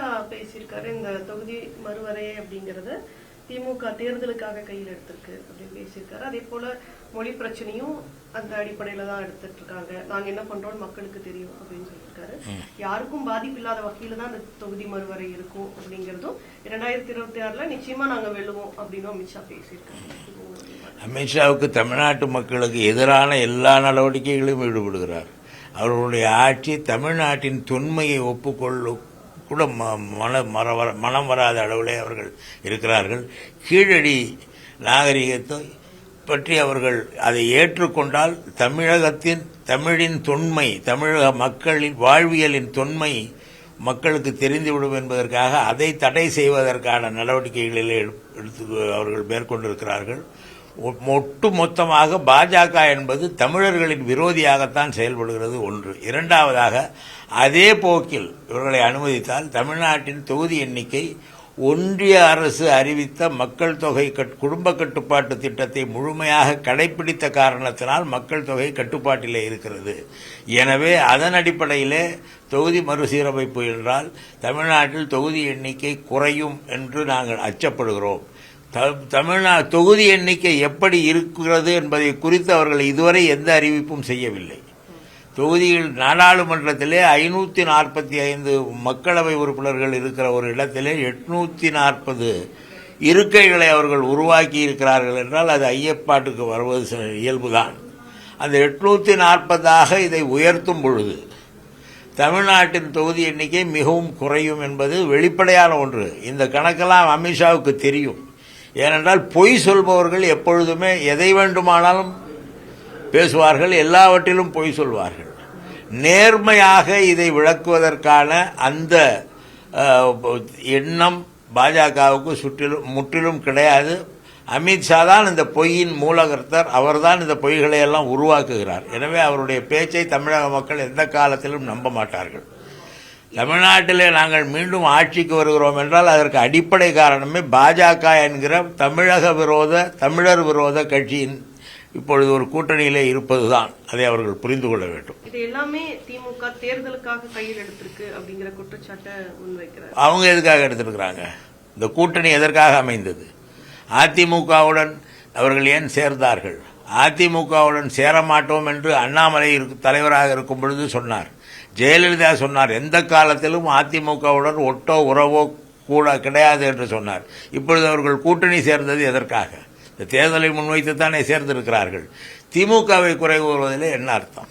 அமித்ஷா பேசியிருக்காரு, இந்த தொகுதி மறுவரையை அப்படிங்கறது திமுக தேர்தலுக்காக கையில் எடுத்திருக்கு அப்படின்னு பேசியிருக்காரு. அதே போல மொழி பிரச்சனையும் அந்த அடிப்படையில தான் எடுத்துட்டு இருக்காங்க. நாங்க என்ன பண்றோம் மக்களுக்கு தெரியும் அப்படின்னு சொல்லியிருக்காரு. யாருக்கும் பாதிப்பு இல்லாத வகையில தான் அந்த தொகுதி மறுவரை இருக்கும் அப்படிங்கறதும் 2026 நிச்சயமா நாங்க வெல்லுவோம் அப்படின்னு அமித்ஷா பேசியிருக்காரு. அமித்ஷாவுக்கு தமிழ்நாட்டு மக்களுக்கு எதிரான எல்லா நடவடிக்கைகளையும் ஈடுபடுகிறார். அவர்களுடைய ஆட்சி தமிழ்நாட்டின் தொன்மையை ஒப்புக்கொள்ளும் கூட மனம் வராத அளவிலே அவர்கள் இருக்கிறார்கள். கீழடி நாகரிகத்தை பற்றி அவர்கள் அதை ஏற்றுக்கொண்டால் தமிழின் தொன்மை, தமிழக மக்களின் வாழ்வியலின் தொன்மை மக்களுக்கு தெரிந்துவிடும் என்பதற்காக அதை தடை செய்வதற்கான நடவடிக்கைகளிலே அவர்கள் மேற்கொண்டிருக்கிறார்கள். ஒட்டுமொத்தமாக பாஜக என்பது தமிழர்களின் விரோதியாகத்தான் செயல்படுகிறது. ஒன்று. இரண்டாவதாக, அதே போக்கில் இவர்களை அனுமதித்தால் தமிழ்நாட்டின் தொகுதி எண்ணிக்கை ஒன்றிய அரசு அறிவித்த மக்கள் தொகை குடும்ப கட்டுப்பாட்டு திட்டத்தை முழுமையாக கடைபிடித்த காரணத்தினால் மக்கள் தொகை கட்டுப்பாட்டிலே இருக்கிறது. எனவே அதன் அடிப்படையிலே தொகுதி மறுசீரமைப்பு என்றால் தமிழ்நாட்டில் தொகுதி எண்ணிக்கை குறையும் என்று நாங்கள் அச்சப்படுகிறோம். தமிழ்நாடு தொகுதி எண்ணிக்கை எப்படி இருக்கிறது என்பதை குறித்து அவர்கள் இதுவரை எந்த அறிவிப்பும் செய்யவில்லை. தொகுதியில் நாடாளுமன்றத்திலே 545 மக்களவை உறுப்பினர்கள் இருக்கிற ஒரு இடத்திலே 840 இருக்கைகளை அவர்கள் உருவாக்கி இருக்கிறார்கள் என்றால் அது ஐயப்பாட்டுக்கு வருவது இயல்புதான். அந்த 840 இதை உயர்த்தும் பொழுது தமிழ்நாட்டின் தொகுதி எண்ணிக்கை மிகவும் குறையும் என்பது வெளிப்படையான ஒன்று. இந்த கணக்கெல்லாம் அமித்ஷாவுக்கு தெரியும். ஏனென்றால் பொய் சொல்பவர்கள் எப்பொழுதுமே எதை வேண்டுமானாலும் பேசுவார்கள், எல்லாவற்றிலும் பொய் சொல்வார்கள். நேர்மையாக இதை விளக்குவதற்கான அந்த எண்ணம் பாஜகவுக்கு முற்றிலும் கிடையாது. அமித்ஷா தான் இந்த பொய்யின் மூலகர்த்தர். அவர்தான் இந்த பொய்களை எல்லாம் உருவாக்குகிறார். எனவே அவருடைய பேச்சை தமிழக மக்கள் எந்த காலத்திலும் நம்ப மாட்டார்கள். தமிழ்நாட்டிலே நாங்கள் மீண்டும் ஆட்சிக்கு வருகிறோம் என்றால் அதற்கு அடிப்படை காரணமே பாஜக என்கிற தமிழர் விரோத கட்சியின் இப்பொழுது ஒரு கூட்டணியிலே இருப்பதுதான். அதை அவர்கள் புரிந்து கொள்ள வேண்டும். இது எல்லாமே திமுக தேர்தலுக்காக கையில் எடுத்திருக்கு அப்படிங்கிற குற்றச்சாட்டை முன்வைக்கிறார். அவங்க எதுக்காக எடுத்திருக்கிறாங்க? இந்த கூட்டணி எதற்காக அமைந்தது? அதிமுகவுடன் அவர்கள் ஏன் சேர்ந்தார்கள்? அதிமுகவுடன் சேரமாட்டோம் என்று அண்ணாமலை தலைவராக இருக்கும் பொழுது சொன்னார். ஜெயலலிதா சொன்னார், எந்த காலத்திலும் அதிமுகவுடன் ஒட்டோ உறவோ கூட கிடையாது என்று சொன்னார். இப்பொழுது அவர்கள் கூட்டணி சேர்ந்தது எதற்காக? இந்த தேர்தலை முன்வைத்து தானே சேர்ந்திருக்கிறார்கள். திமுகவை குறை கூறுவதிலே என்ன அர்த்தம்?